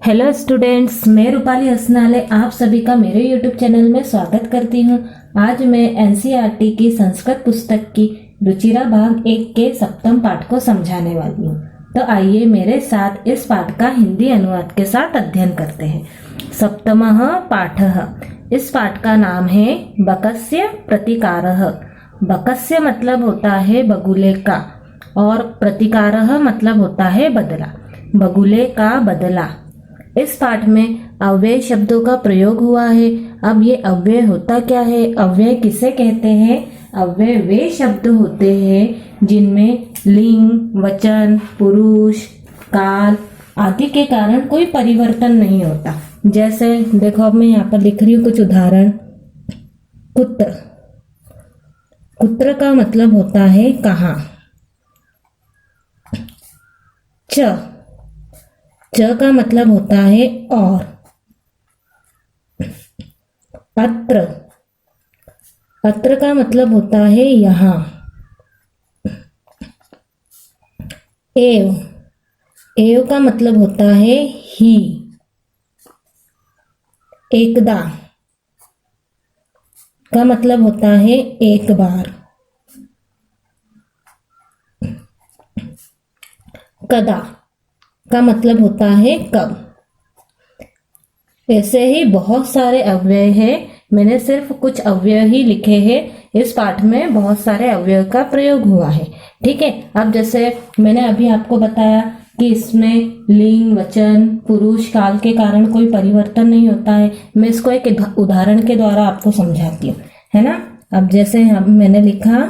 Hello students, मैं रूपाली हसनाले आप सभी का मेरे यूट्यूब चैनल में स्वागत करती हूँ। आज मैं एनसीईआरटी की संस्कृत पुस्तक की रुचिरा भाग 1 के सप्तम पाठ को समझाने वाली हूँ। तो आइए मेरे साथ इस पाठ का हिंदी अनुवाद के साथ अध्ययन करते हैं। सप्तमः पाठः। इस पाठ का नाम है बकस्य प्रतिकारः। बकस्य मतलब होता है बगुले का और प्रतिकारः मतलब होता है बदला। बगुले का बदला। इस पाठ में अव्यय शब्दों का प्रयोग हुआ है। अब ये अव्यय होता क्या है? अव्यय किसे कहते हैं? अव्यय वे शब्द होते हैं जिनमें लिंग, वचन, पुरुष, काल आदि के कारण कोई परिवर्तन नहीं होता। जैसे देखो, अब मैं यहाँ पर लिख रही हूँ कुछ उदाहरण। कुत्र। कुत्र का मतलब होता है कहाँ। च का मतलब होता है और। अत्र। अत्र का मतलब होता है यहाँ। एव। एव का मतलब होता है ही। एकदा का मतलब होता है एक बार। कदा का मतलब होता है कब। ऐसे ही बहुत सारे अव्यय हैं। मैंने सिर्फ कुछ अव्यय ही लिखे हैं। इस पाठ में बहुत सारे अव्यय का प्रयोग हुआ है। ठीक है। अब जैसे मैंने अभी आपको बताया कि इसमें लिंग, वचन, पुरुष, काल के कारण कोई परिवर्तन नहीं होता है। मैं इसको एक उदाहरण के द्वारा आपको समझाती हूँ, है ना। अब जैसे मैंने लिखा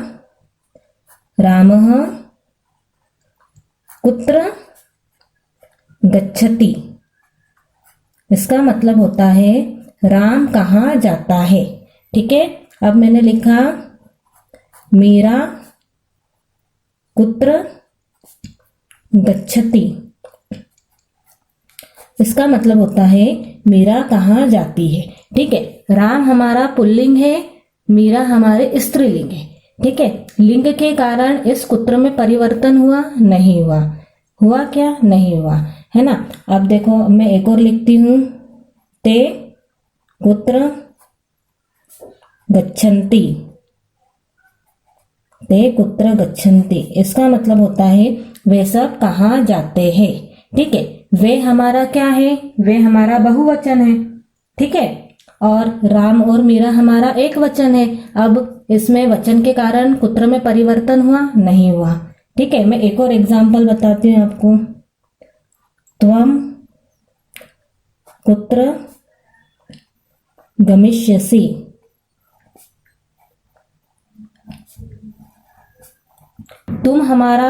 रामः कुत्र गच्छति। इसका मतलब होता है राम कहाँ जाता है। ठीक है। अब मैंने लिखा मीरा कुत्र गच्छति। इसका मतलब होता है मीरा कहाँ जाती है। ठीक है। राम हमारा पुल्लिंग है, मीरा हमारे स्त्रीलिंग है। ठीक है। लिंग के कारण इस कुत्र में परिवर्तन हुआ नहीं हुआ। हुआ क्या? नहीं हुआ, है ना। अब देखो, मैं एक और लिखती हूँ। ते कुत्र गच्छन्ति। ते कुत्र गच्छन्ति। इसका मतलब होता है वे सब कहाँ जाते हैं। ठीक है। वे हमारा क्या है? वे हमारा बहुवचन है। ठीक है। और राम और मीरा हमारा एक वचन है। अब इसमें वचन के कारण कुत्र में परिवर्तन हुआ नहीं हुआ। ठीक है। मैं एक और एग्जाम्पल बताती हूँ आपको। त्वम कुत्र गमिष्यसि। तुम हमारा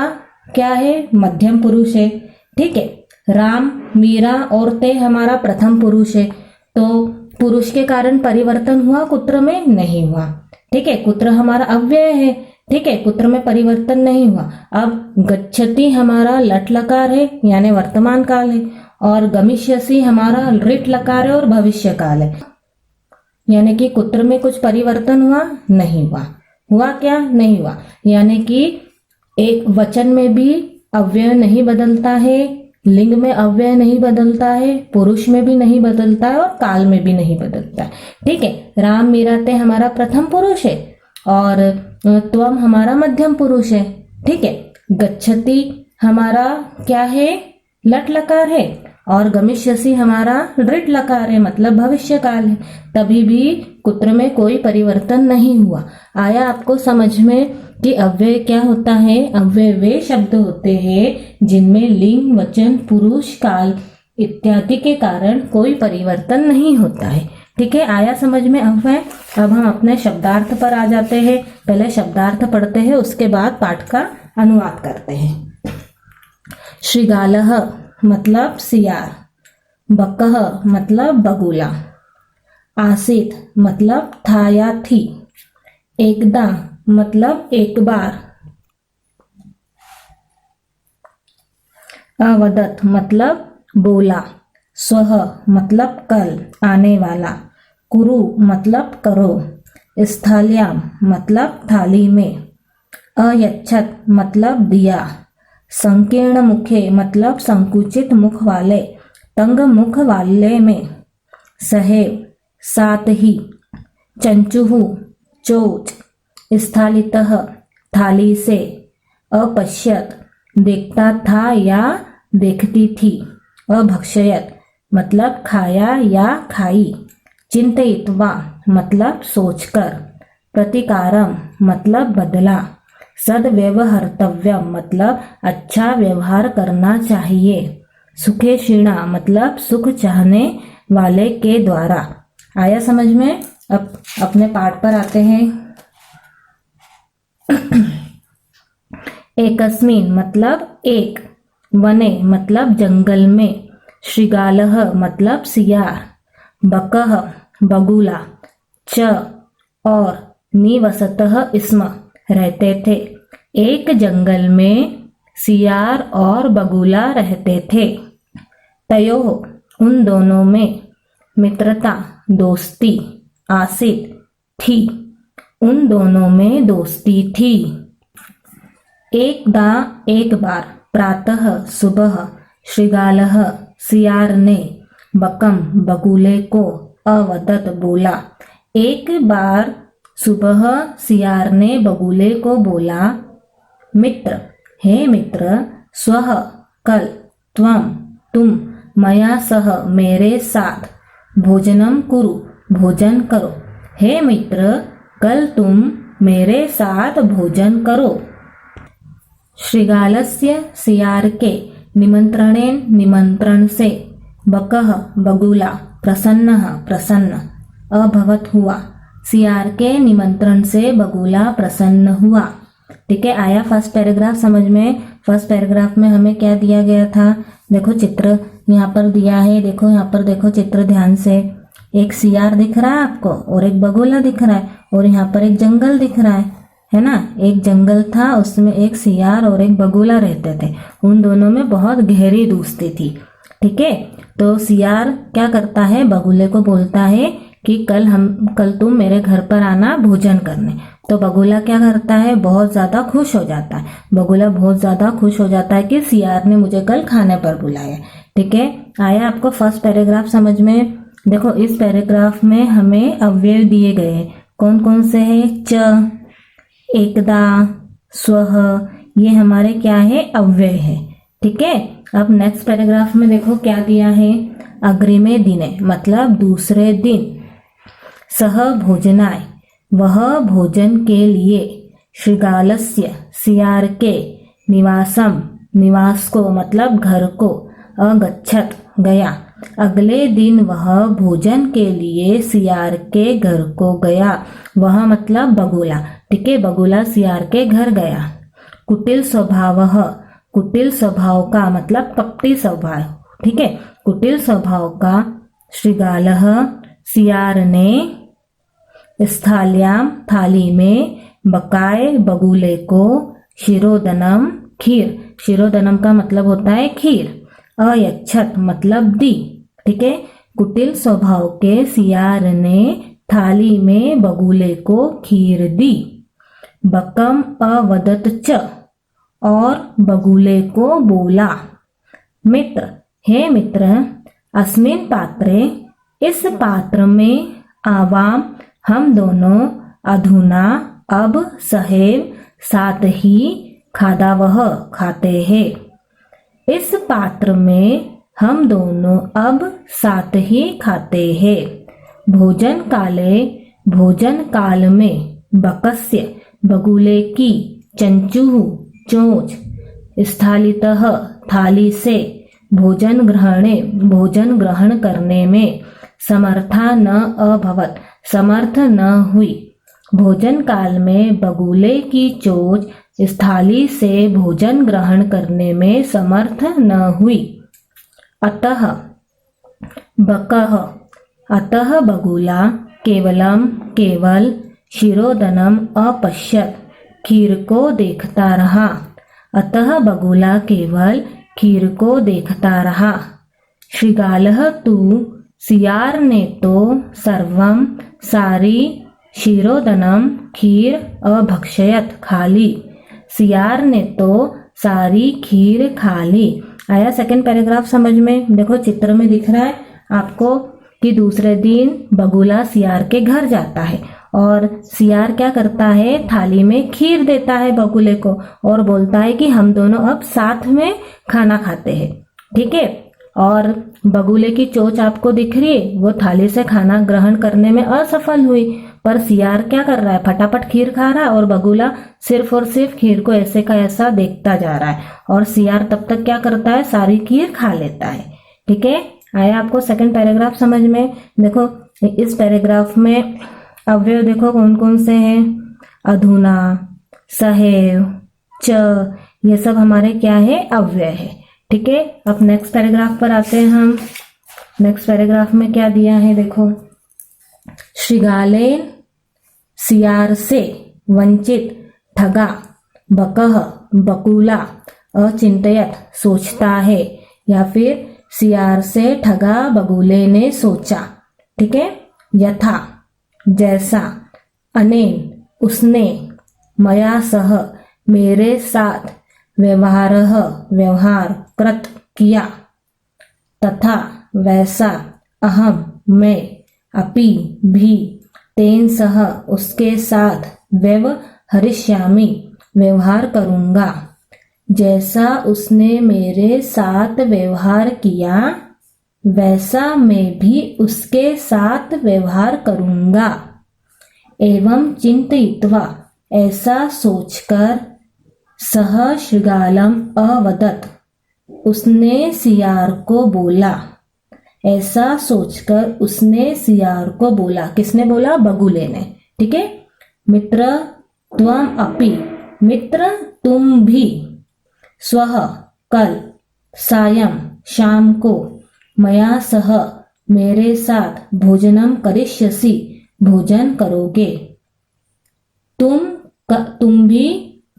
क्या है? मध्यम पुरुष है। ठीक है। राम, मीरा और ते हमारा प्रथम पुरुष है। तो पुरुष के कारण परिवर्तन हुआ, कुत्र में नहीं हुआ। ठीक है। कुत्र हमारा अव्यय है। ठीक है। कुत्र में परिवर्तन नहीं हुआ। अब गच्छति हमारा लट लकार है, यानी वर्तमान काल है, और गमिष्यसि हमारा ऋट लकार है और भविष्य काल है, यानी कि कुत्र में कुछ परिवर्तन हुआ नहीं हुआ। हुआ क्या? नहीं हुआ। यानी कि एक वचन में भी अव्यय नहीं बदलता है, लिंग में अव्यय नहीं बदलता है, पुरुष में भी नहीं बदलता है और काल में भी नहीं बदलता है। ठीक है। राम, मीरा, ते हमारा प्रथम पुरुष है और त्वम हमारा मध्यम पुरुष है। ठीक है। गच्छति हमारा क्या है? लट लकार है और गमिष्यसि हमारा ऋट लकार है, मतलब भविष्य काल है। तभी भी कुत्र में कोई परिवर्तन नहीं हुआ। आया आपको समझ में कि अव्यय क्या होता है? अव्यय वे शब्द होते हैं जिनमें लिंग, वचन, पुरुष, काल इत्यादि के कारण कोई परिवर्तन नहीं होता है। ठीक है। आया समझ में अव्यय। अब हम अपने शब्दार्थ पर आ जाते हैं। पहले शब्दार्थ पढ़ते हैं, उसके बाद पाठ का अनुवाद करते हैं। श्रृगालः मतलब सियार। बकः मतलब बगुला। आसीत मतलब था या थी। एकदा मतलब एक बार। अवदत मतलब बोला। स्वः मतलब कल, आने वाला। कुरु मतलब करो। स्थाल्याम मतलब थाली में। अयच्छत मतलब दिया। संकीर्ण मुखे मतलब संकुचित मुख वाले। तंग मुख वाले में सहेब सात ही, चंचुः चोच, स्थालितः थाली से, अपश्यत देखता था या देखती थी, अभक्षयत मतलब खाया या खाई, चिंतयित्वा मतलब सोचकर, प्रतिकारम मतलब बदला, सद्व्यवहर्तव्यम मतलब अच्छा व्यवहार करना चाहिए, सुखेक्षिणा मतलब सुख चाहने वाले के द्वारा। आया समझ में? अब अपने पाठ पर आते हैं। एकस्मिन मतलब एक, वने मतलब जंगल में, श्रृगालः मतलब सियार, बकः बगुला, च और निवसतः स्म रहते थे। एक जंगल में सियार और बगुला रहते थे। तयोः उन दोनों में, मित्रता दोस्ती, आसीत थी, उन दोनों में दोस्ती थी। एक बार प्रातः सुबह श्रृगालः सियार ने बकम बगुले को अवदत बोला। एक बार सुबह सियार ने बगुले को बोला, मित्र हे मित्र, स्वः कल, त्वं तुम, मया सह मेरे साथ, भोजनम कुरु भोजन करो। हे मित्र, कल तुम मेरे साथ भोजन करो। श्रृगालस्य सियार के निमंत्रणेन निमंत्रण से, बकः बगुला प्रसन्नः प्रसन्न, अभवत हुआ, सियार के निमंत्रण से बगुला प्रसन्न हुआ। ठीक है, आया फर्स्ट पैराग्राफ समझ में? फर्स्ट पैराग्राफ में हमें क्या दिया गया था? देखो चित्र यहाँ पर दिया है, देखो यहाँ पर देखो चित्र ध्यान से। एक सियार दिख रहा है आपको और एक बगुला दिख रहा है, और यहाँ पर एक जंगल दिख रहा है ना। एक जंगल था, उसमें एक सियार और एक बगुला रहते थे। उन दोनों में बहुत गहरी दोस्ती थी। ठीक है, तो सियार क्या करता है, बगुले को बोलता है कि कल तुम मेरे घर पर आना भोजन करने। तो बगुला क्या करता है, बहुत ज़्यादा खुश हो जाता है। बगुला बहुत ज़्यादा खुश हो जाता है कि सियार ने मुझे कल खाने पर बुलाया। ठीक है, आया आपको फर्स्ट पैराग्राफ समझ में? देखो इस पैराग्राफ में हमें अव्यय दिए गए हैं। कौन कौन से हैं? च, एकदा, स्वः, ये हमारे क्या है, अव्यय है। ठीक है, अब नेक्स्ट पैराग्राफ में देखो क्या दिया है, अग्रिमे दिने मतलब दूसरे दिन, सह भोजनाय वह भोजन के लिए, श्रृगालस्य सियार के, निवासम निवास को मतलब घर को, अगच्छत गया, अगले दिन वह भोजन के लिए सियार के घर को गया। वह मतलब बगुला। ठीक है, बगुला सियार के घर गया। कुटिल स्वभावः, कुटिल स्वभाव का मतलब कपटी स्वभाव। ठीक है, कुटिल स्वभाव का श्रृगालः सियार ने, स्थाल्याम थाली में, बकाए बगुले को, शिरोदनम खीर, शिरोदनम का मतलब होता है खीर, अयच्छत मतलब दी। ठीक है, कुटिल स्वभाव के सियार ने थाली में बगुले को खीर दी। बकम अवदत च और बगुले को बोला, मित्र हे मित्र, अस्मिन पात्रे इस पात्र में, आवाम हम दोनों, अधुना अब, सहेव साथ ही, खादावह खाते हैं। इस पात्र में हम दोनों अब साथ ही खाते हैं। भोजन काले भोजन काल में, बकस्य बगुले की, चंचुः चोंच, स्थालितः थाली से, भोजन ग्रहण करने में, समर्था न अभवत समर्थ न हुई। भोजन काल में बगुले की चोंच थाली से भोजन ग्रहण करने में समर्थ न हुई। अतः बकः अतः बगुला केवल शिरोदनम अपश्यत खीर को देखता रहा। अतः बगुला केवल खीर को देखता रहा। श्रृगालः तु सियार ने तो सर्वम सारी शिरोदनम खीर अभक्षयत खाली। सियार ने तो सारी खीर खा ली। आया सेकंड पैराग्राफ समझ में? देखो चित्र में दिख रहा है आपको कि दूसरे दिन बगुला सियार के घर जाता है और सियार क्या करता है, थाली में खीर देता है बगुले को और बोलता है कि हम दोनों अब साथ में खाना खाते हैं। ठीक है, और बगुले की चोंच आपको दिख रही है, वो थाली से खाना ग्रहण करने में असफल हुई, पर सियार क्या कर रहा है, फटाफट खीर खा रहा है और बगुला सिर्फ और सिर्फ खीर को ऐसे का ऐसा देखता जा रहा है और सियार तब तक क्या करता है, सारी खीर खा लेता है। ठीक है, आया आपको सेकंड पैराग्राफ समझ में? देखो इस पैराग्राफ में अव्यय देखो कौन कौन से हैं, अधुना, सहेव, च, ये सब हमारे क्या है, अव्यय है। ठीक है, अब नेक्स्ट पैराग्राफ पर आते हैं हम। नेक्स्ट पैराग्राफ में क्या दिया है देखो, श्रृगालेन सियार से वंचित ठगा बकह बकुला अचिंतयत सोचता है, या फिर सियार से ठगा बगुले ने सोचा। ठीक है, यथा जैसा, अनेन उसने, मया सह मेरे साथ, व्यवहार कृत किया, तथा वैसा, अहम मैं, अपि भी, तेन सह उसके साथ, व्यवहरिष्यामि व्यवहार करूंगा। जैसा उसने मेरे साथ व्यवहार किया वैसा मैं भी उसके साथ व्यवहार करूंगा। एवं चिंतयित्वा, ऐसा सोचकर, सह श्रृगालम अवदत्, उसने सियार को बोला। ऐसा सोचकर उसने सियार को बोला। किसने बोला? बगुले ने। ठीक है, मित्र त्वम अपि, मित्र तुम भी, स्वः कल, सायं शाम को, मया सह मेरे साथ, भोजनम करिष्यसि भोजन करोगे। तुम भी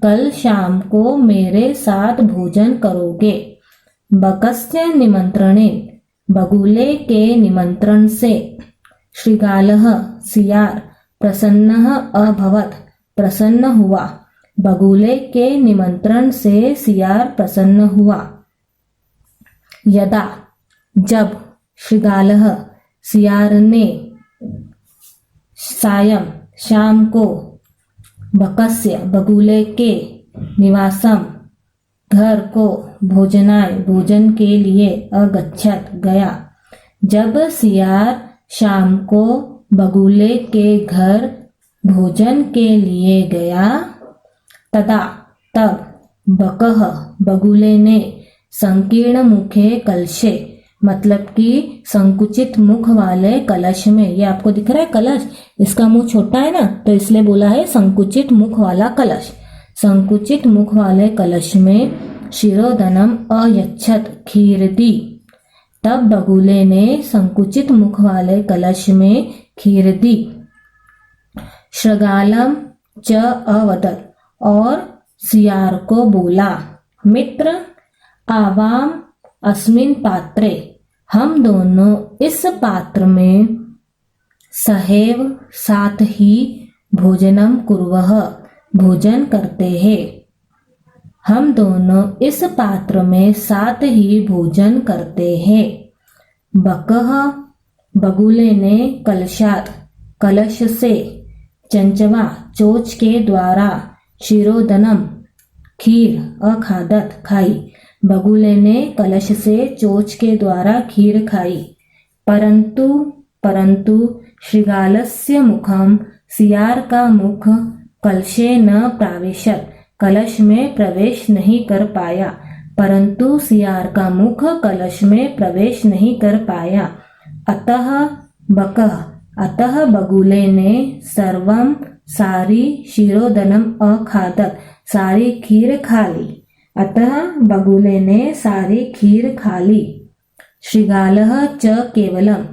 कल शाम को मेरे साथ भोजन करोगे। बकस्य निमंत्रणेन, बगुले के निमंत्रण से, श्रृगालः सियार, प्रसन्नः अभवत्, प्रसन्न हुआ। बगुले के निमंत्रण से सियार प्रसन्न हुआ। यदा जब, श्रृगालः सियार ने, सायं शाम को, बकस्य बगुले के, निवासम घर को, भोजनाय भोजन के लिए, अगच्छत गया। जब सियार शाम को बगुले के घर भोजन के लिए गया, तदा तब, बकह बगुले ने, संकीर्ण मुखे कलशे, मतलब कि संकुचित मुख वाले कलश में, ये आपको दिख रहा है कलश, इसका मुंह छोटा है ना तो इसलिए बोला है संकुचित मुख वाला कलश। संकुचित मुख वाले कलश में शिरोधनम अयच्छत, खीर दी। तब बगुले ने संकुचित मुख वाले कलश में खीर दी। श्रृगालम च अवदत्, और सियार को बोला, मित्र आवाम अस्मिन् पात्रे, हम दोनों इस पात्र में, सहैव साथ ही, भोजनम कुर्वः भोजन करते हैं। हम दोनों इस पात्र में साथ ही भोजन करते हैं। बकह बगुले ने, कलशात कलश से, चंचवा चोच के द्वारा, शिरोदनम खीर, अखादत खाई। बगुले ने कलश से चोच के द्वारा खीर खाई। परंतु श्रृगालस्य मुखम, सियार का मुख, कलशे न प्राविशत, कलश में प्रवेश नहीं कर पाया। परंतु सियार का मुख कलश में प्रवेश नहीं कर पाया। अतः बगुले ने, सर्वम सारी, शिरोदनम अखादत, सारी खीर खा ली। अतः बगुले ने सारी खीर खा ली। श्रृगालः च केवलम,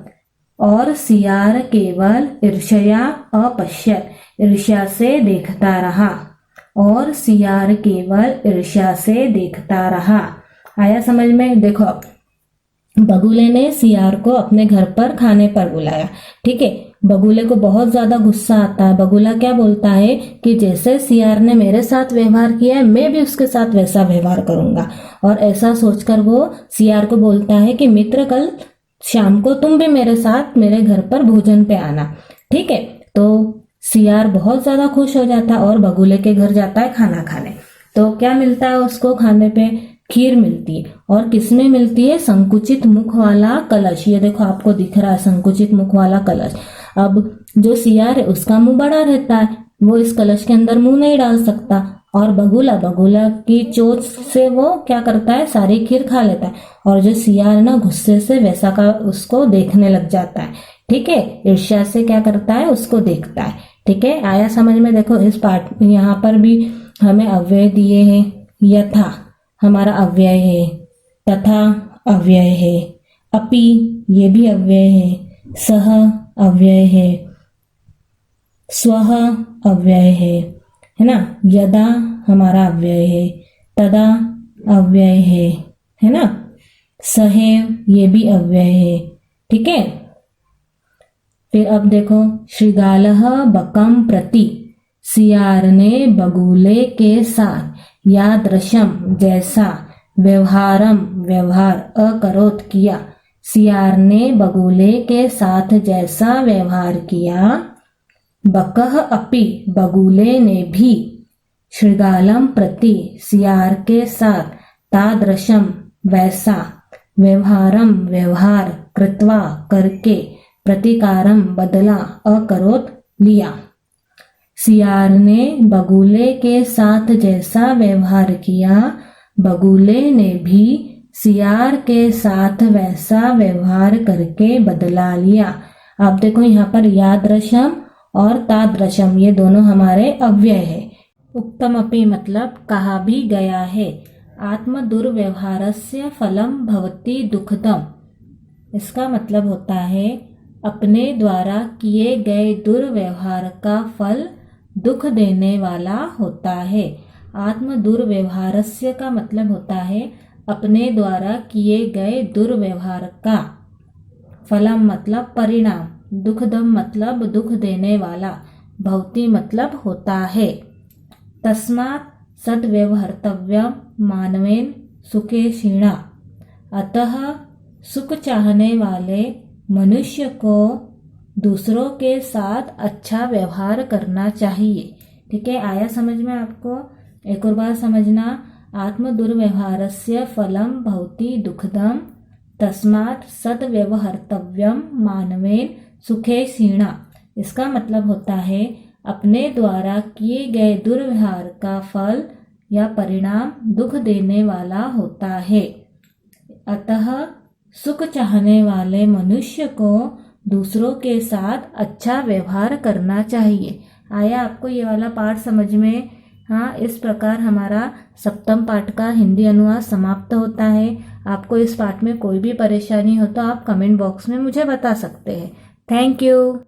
और सियार केवल, ईर्ष्या अपश्यत, ईर्ष्या से देखता रहा। और सियार केवल ईर्ष्या से देखता रहा। आया समझ में? देखो बगुले ने सियार को अपने घर पर खाने पर बुलाया। ठीक है, बगुले को बहुत ज्यादा गुस्सा आता है। बगुला क्या बोलता है कि जैसे सियार ने मेरे साथ व्यवहार किया है, मैं भी उसके साथ वैसा व्यवहार करूंगा। और ऐसा सोचकर वो सियार को बोलता है कि मित्र, कल शाम को तुम भी मेरे साथ मेरे घर पर भोजन पे आना। ठीक है, तो सियार बहुत ज्यादा खुश हो जाता है और बगुले के घर जाता है खाना खाने। तो क्या मिलता है उसको खाने पे? खीर मिलती है। और किसमें मिलती है? संकुचित मुख वाला कलश। ये देखो आपको दिख रहा है संकुचित मुख वाला कलश। अब जो सियार है उसका मुंह बड़ा रहता है, वो इस कलश के अंदर मुंह नहीं डाल सकता। और बगुला की चोंच से वो क्या करता है? सारी खीर खा लेता है। और जो सियार ना गुस्से से वैसा का उसको देखने लग जाता है। ठीक है, ईर्ष्या से क्या करता है? उसको देखता है। ठीक है, आया समझ में? देखो इस पाठ यहाँ पर भी हमें अव्यय दिए हैं। यथा हमारा अव्यय है, तथा अव्यय है, अपि ये भी अव्यय है, सह अव्यय है, स्वः अव्यय है ना। यदा हमारा अव्यय है, तदा अव्यय है ना। सहेव ये भी अव्यय है। ठीक है, फिर अब देखो, श्रृगालः बकं प्रति, सियार ने बगुले के साथ यादृशम जैसा व्यवहार अकरोत किया। सियार ने बगुले के साथ जैसा व्यवहार किया। बकः अपि बगुले ने भी श्रृगालम प्रति सियार के साथ तादृशम वैसा व्यवहार कृत्वा करके प्रतिकारम बदला अकरोत लिया। सियार ने बगुले के साथ जैसा व्यवहार किया, बगुले ने भी सियार के साथ वैसा व्यवहार करके बदला लिया। आप देखो यहाँ पर यादृशम और तादृशम ये दोनों हमारे अव्यय है। उक्तमपि मतलब कहा भी गया है। आत्म दुर्व्यवहारस्य फलम भवति दुखदम, इसका मतलब होता है अपने द्वारा किए गए दुर्व्यवहार का फल दुख देने वाला होता है। आत्म दुर्व्यवहारस्य का मतलब होता है अपने द्वारा किए गए दुर्व्यवहार का, फलम मतलब परिणाम, दुखदम मतलब दुख देने वाला, भवति मतलब होता है। तस्मात् सद्व्यवहर्तव्यम मानवेन सुखेक्षिणा, अतः सुख चाहने वाले मनुष्य को दूसरों के साथ अच्छा व्यवहार करना चाहिए। ठीक है, आया समझ में आपको? एक और बार समझना। आत्म दुर्व्यवहारस्य फलम भवति दुखदम, तस्मात् सद्व्यवहर्तव्यम मानवेन सुखेक्षिणा। इसका मतलब होता है अपने द्वारा किए गए दुर्व्यवहार का फल या परिणाम दुख देने वाला होता है। अतः सुख चाहने वाले मनुष्य को दूसरों के साथ अच्छा व्यवहार करना चाहिए। आया आपको ये वाला पाठ समझ में? हाँ, इस प्रकार हमारा सप्तम पाठ का हिंदी अनुवाद समाप्त होता है। आपको इस पाठ में कोई भी परेशानी हो तो आप कमेंट बॉक्स में मुझे बता सकते हैं। Thank you.